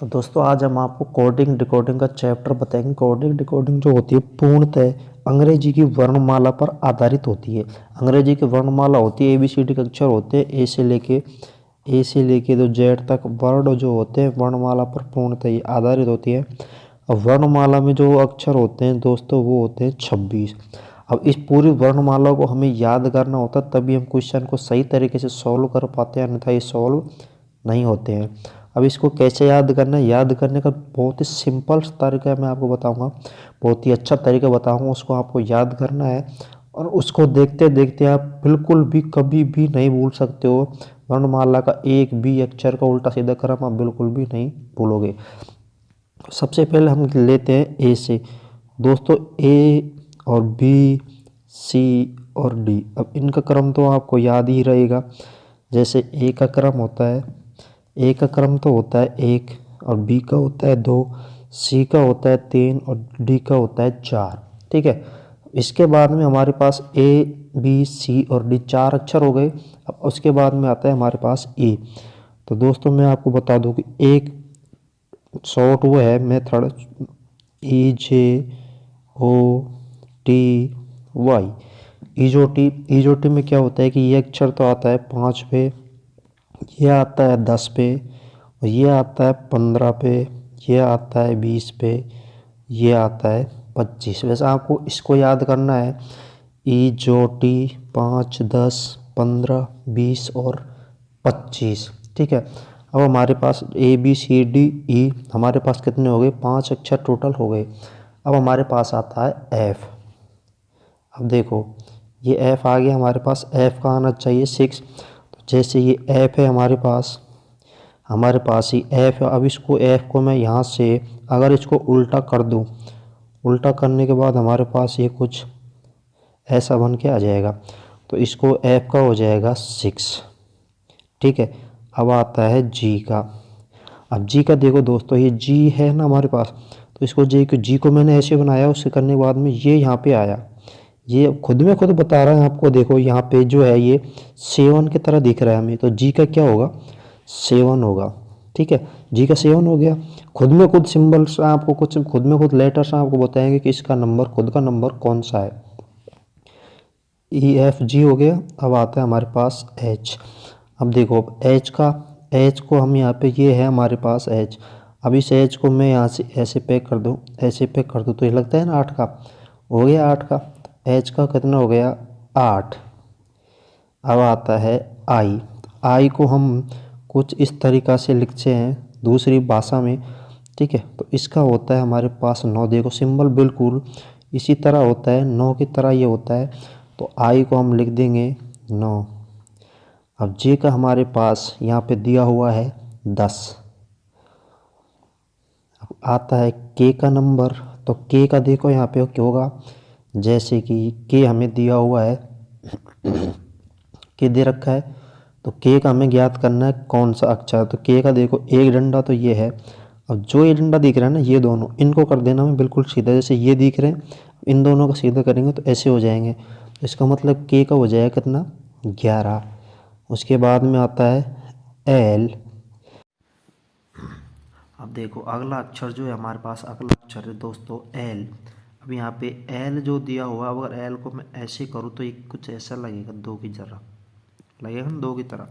तो दोस्तों आज हम आपको कोडिंग डिकोडिंग का चैप्टर बताएंगे। कोडिंग डिकोडिंग जो होती है पूर्णतः अंग्रेजी की वर्णमाला पर आधारित होती है। अंग्रेजी की वर्णमाला होती है, ABCD के अक्षर होते हैं, ए से लेके तो जेड तक वर्ड जो होते हैं वर्णमाला पर पूर्णतः ही आधारित होती है। अब वर्णमाला में जो अक्षर होते हैं दोस्तों वो होते हैं 26। अब इस पूरी वर्णमाला को हमें याद करना होता है, तभी हम क्वेश्चन को सही तरीके से सॉल्व कर पाते हैं, अन्यथा ये सॉल्व नहीं होते हैं। अब इसको कैसे याद करना है, याद करने का बहुत ही सिंपल तरीका मैं आपको बताऊंगा, बहुत ही अच्छा तरीका बताऊंगा। उसको आपको याद करना है और उसको देखते देखते आप बिल्कुल भी कभी भी नहीं भूल सकते हो। वर्णमाला का एक भी अक्षर का उल्टा सीधा क्रम आप बिल्कुल भी नहीं भूलोगे। सबसे पहले हम लेते हैं ए से। दोस्तों ए और बी, सी और डी, अब इनका क्रम तो आपको याद ही रहेगा। जैसे ए का क्रम होता है, ए का क्रम तो होता है 1 और बी का होता है 2, सी का होता है 3 और डी का होता है 4। ठीक है, इसके बाद में हमारे पास ए बी सी और डी 4 अक्षर हो गए। अब उसके बाद में आता है हमारे पास ए। तो दोस्तों मैं आपको बता दूं कि एक शॉर्ट वो है मेथड EJOTY। EJOT में क्या होता है कि ये अक्षर तो आता है 5 पे, ये आता है 10 पे, और ये आता है 15 पे, ये आता है 20 पे, ये आता है 25। वैसे आपको इसको याद करना है EJOT 5, 10, 15, 20 और 25। ठीक है, अब हमारे पास ABCDE हमारे पास कितने हो गए, 5 अक्षर टोटल हो गए। अब हमारे पास आता है F। अब देखो ये F आ गया हमारे पास, F का आना चाहिए 6। तो जैसे ये F है हमारे पास ही F है। अब इसको F को मैं यहाँ से अगर इसको उल्टा कर दूँ, उल्टा करने के बाद हमारे पास ये कुछ ऐसा बन के आ जाएगा। तो इसको F का हो जाएगा 6। ठीक है, अब आता है G का। अब G का देखो दोस्तों, ये G है ना हमारे पास, तो इसको G को मैंने ऐसे बनाया, उससे करने के बाद में ये यहाँ पे आया। ये खुद में खुद बता रहा है आपको, देखो यहाँ पे जो है ये 7 की तरह दिख रहा है हमें, तो G का क्या होगा, 7 होगा। ठीक है, G का 7 हो गया। खुद में खुद सिंबल्स आपको कुछ खुद में खुद लेटर्स आपको बताएंगे कि इसका नंबर, खुद का नंबर कौन सा है। EFG हो गया। अब आता है हमारे पास H। अब देखो H को हम यहाँ पे, ये है हमारे पास H। अब इस H को मैं यहाँ से ऐसे पैक कर दूँ, ऐसे पैक कर दूँ, तो ये लगता है ना 8 का, हो गया 8 का। H का कितना हो गया, 8। अब आता है I को हम कुछ इस तरीक़ा से लिखते हैं दूसरी भाषा में। ठीक है, तो इसका होता है हमारे पास 9। देखो सिंबल बिल्कुल इसी तरह होता है, 9 की तरह ये होता है। तो I को हम लिख देंगे 9। अब J का हमारे पास यहाँ पे दिया हुआ है 10। अब आता है K का नंबर। तो K का देखो यहाँ पे क्या होगा, जैसे कि K हमें दिया हुआ है, K दे रखा है, तो K का हमें ज्ञात करना है कौन सा अक्षर। तो K का देखो एक डंडा तो ये है। अब जो ये डंडा दिख रहा है ना, ये दोनों, इनको कर देना हमें बिल्कुल सीधा, जैसे ये दिख रहे हैं, इन दोनों का सीधा करेंगे तो ऐसे हो जाएंगे। तो इसका मतलब K का हो जाएगा कितना, 11। उसके बाद में आता है L। अब देखो अगला अक्षर जो है हमारे पास, अगला अक्षर है दोस्तों L। अब यहाँ पे L जो दिया हुआ, अगर L को मैं ऐसे करूँ तो ये कुछ ऐसा लगेगा, 2 की तरह लगेगा ना, 2 की तरह।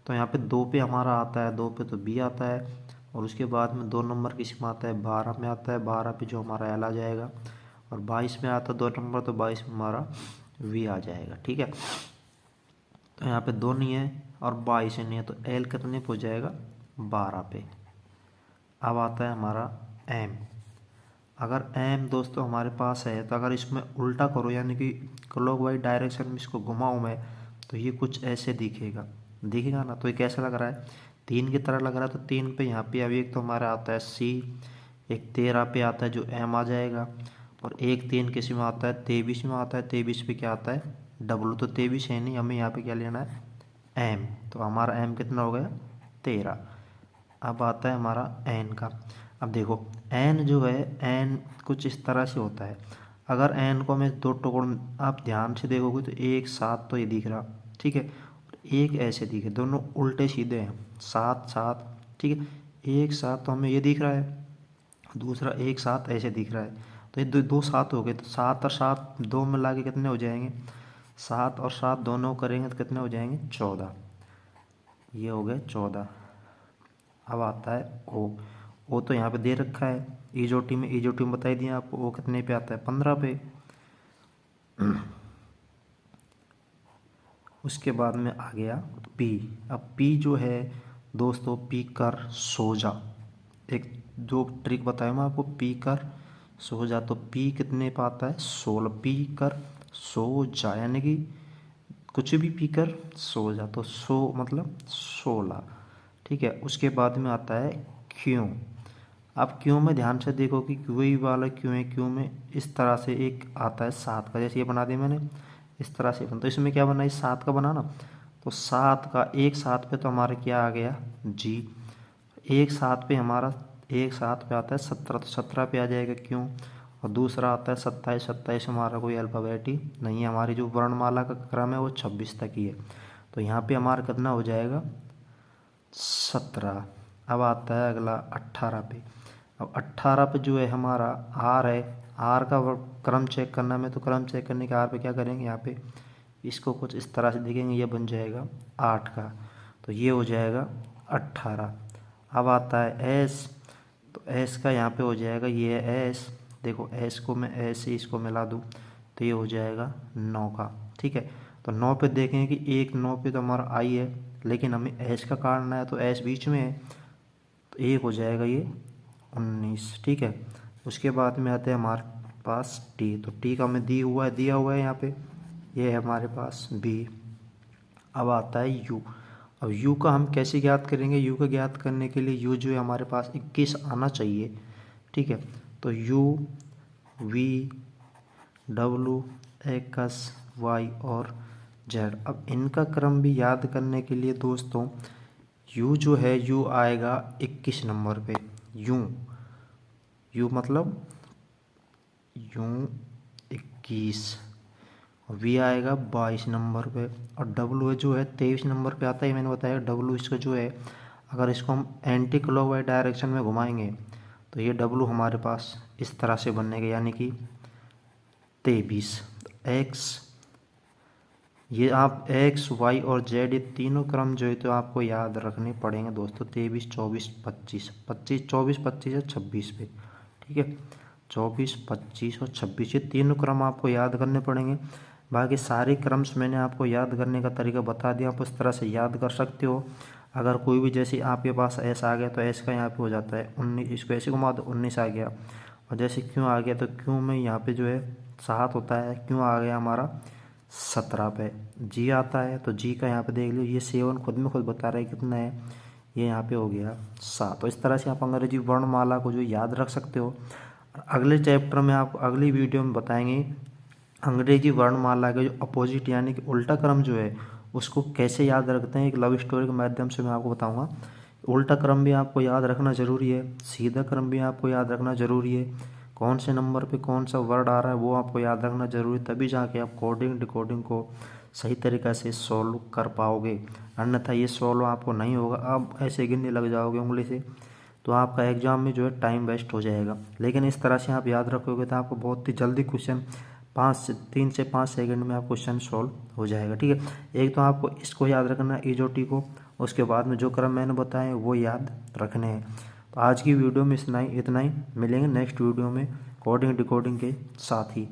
तो यहाँ पे 2 पे हमारा आता है, 2 पे तो B आता है, और उसके बाद में 2 नंबर किस में आता है, 12 में आता है। 12 पे जो हमारा L आ जाएगा, और 22 में आता है 2 नंबर, तो 22 में हमारा V आ जाएगा। ठीक है, तो यहाँ पे 2 नहीं है और 22 नहीं है, तो L कितने पे हो जाएगा, 12 पे। अब आता है हमारा M। अगर M दोस्तों हमारे पास है, तो अगर इसमें उल्टा करो, यानी कि क्लॉकवाइज डायरेक्शन में इसको घुमाऊँ मैं, तो ये कुछ ऐसे दिखेगा ना। तो ये कैसा लग रहा है, 3 की तरह लग रहा है। तो 3 पे यहाँ पे अभी एक तो हमारा आता है C, एक 13 पे आता है जो M आ जाएगा, और एक 3 किस में आता है, 23 में आता है। 23 पे क्या आता है, W। तो 23 है नहीं, हमें यहाँ पे क्या लेना है, M। तो हमारा M कितना हो गया, 13। अब आता है हमारा N का। अब देखो N जो है, N कुछ इस तरह से होता है। अगर N को मैं 2 टुकड़ों, आप ध्यान से देखोगे तो 1 7 तो ये दिख रहा, ठीक है, एक ऐसे दिखे, दोनों उल्टे सीधे हैं, 7 7। ठीक है, एक सात तो हमें ये दिख रहा है, दूसरा एक सात ऐसे दिख रहा है, तो ये दो दो सात हो गए। तो 7 और 7 दो मिला के कितने हो जाएंगे, 7 और 7 दोनों करेंगे तो कितने हो जाएंगे 14, ये हो गए 14। अब आता है ओ तो यहाँ पे दे रखा है ईजोटी में बताई दिया आपको, ओ कितने पे आता है 15 पे। उसके बाद में आ गया पी। अब पी जो है दोस्तों, पी कर सो जा, एक जो ट्रिक बताया मैं आपको, पी कर सो जा, तो पी कितने पे आता है 16, पी कर सो जा यानी कि कुछ भी पी कर सो जा, तो सो मतलब 16, ठीक है। उसके बाद में आता है क्यों। अब क्यों में ध्यान से देखो कि क्यों ही वाला क्यों है, क्यों में इस तरह से एक आता है 7 का, जैसे ये बना दिया मैंने इस तरह से, तो इसमें क्या बना, इस 7 का बना ना, तो 7 का एक 7 पे तो हमारा क्या आ गया जी, एक 7 पे हमारा एक 7 पे आता है 17, तो 17 पे आ जाएगा क्यों। और दूसरा आता है 27, 27 हमारा कोई अल्फ़ाबेट ही नहीं है, हमारी जो वर्णमाला का क्रम है वो 26 तक ही है, तो यहाँ पे हमारा कितना हो जाएगा 17। अब आता है अगला 18 पे। अब 18 पे जो है हमारा आर है, आर का क्रम चेक करना में, तो क्रम चेक करने के आर पे क्या करेंगे, यहाँ पे इसको कुछ इस तरह से देखेंगे, ये बन जाएगा 8 का, तो ये हो जाएगा 18। अब आता है एस, तो एस का यहाँ पे हो जाएगा, ये है एस, देखो एस को मैं एस से इसको मिला दूँ तो ये हो जाएगा 9 का, ठीक है। तो 9 पे देखें कि 1 9 पे तो हमारा आई है, लेकिन हमें एस का काटना है, तो एस बीच में है, तो एक हो जाएगा ये 19, ठीक है। उसके बाद में आते हैं हमारे पास टी, तो टी का हमें दिया हुआ है यहाँ पे, ये है हमारे पास बी। अब आता है यू। अब यू का हम कैसे ज्ञात करेंगे, यू का ज्ञात करने के लिए यू जो है हमारे पास 21 आना चाहिए, ठीक है। तो U V W X Y और जेड, अब इनका क्रम भी याद करने के लिए दोस्तों, यू जो है यू आएगा 21 नंबर पे, यू मतलब यू 21, वी आएगा 22 नंबर पे, और डब्लू जो है 23 नंबर पे आता है, मैंने बताया डब्लू इसका जो है, अगर इसको हम एंटी क्लॉकवाइज डायरेक्शन में घुमाएंगे तो ये डब्लू हमारे पास इस तरह से बनेगा, यानी कि 23। एक्स, ये आप एक्स वाई और जेड ये तीनों क्रम जो है तो आपको याद रखने पड़ेंगे दोस्तों, 23 24 25, 25 24 25 या 26 पे, ठीक है। 24 25 और 26 ये तीनों क्रम आपको याद करने पड़ेंगे। बाकी सारे क्रम्स मैंने आपको याद करने का तरीका बता दिया, आप उस तरह से याद कर सकते हो। अगर कोई भी जैसे आपके पास एस आ गया तो एस का यहाँ पे हो जाता है 19, इसको ऐसे घुमा दो 19 आ गया, और जैसे क्यों आ गया तो क्यों में यहाँ पे जो है 7 होता है, क्यों आ गया हमारा 17 पे। जी आता है तो जी का यहाँ पे देख लो, ये 7 खुद में खुद बता रहा है कितना है, ये यहाँ पे हो गया 7। तो इस तरह से आप अंग्रेजी वर्णमाला को जो याद रख सकते हो। अगले चैप्टर में आप अगली वीडियो में बताएंगे अंग्रेजी वर्णमाला के जो अपोजिट यानी कि उल्टा क्रम जो है उसको कैसे याद रखते हैं, एक लव स्टोरी के माध्यम से मैं आपको बताऊंगा। उल्टा क्रम भी आपको याद रखना ज़रूरी है, सीधा क्रम भी आपको याद रखना ज़रूरी है, कौन से नंबर पे कौन सा वर्ड आ रहा है वो आपको याद रखना ज़रूरी है, तभी जाके आप कोडिंग डिकोडिंग को सही तरीक़ा से सॉल्व कर पाओगे। अन्यथा ये सॉल्व आपको नहीं होगा, आप ऐसे गिनने लग जाओगे उंगली से, तो आपका एग्ज़ाम में जो है टाइम वेस्ट हो जाएगा। लेकिन इस तरह से आप याद रखोगे तो आपको बहुत ही जल्दी क्वेश्चन 3 से 5 सेकंड में आप क्वेश्चन सॉल्व हो जाएगा, ठीक है। एक तो आपको इसको याद रखना है ईजोटी को, उसके बाद में जो क्रम मैंने बताए वो याद रखने हैं। तो आज की वीडियो में इतना ही मिलेंगे नेक्स्ट वीडियो में कोडिंग डिकोडिंग के साथ ही।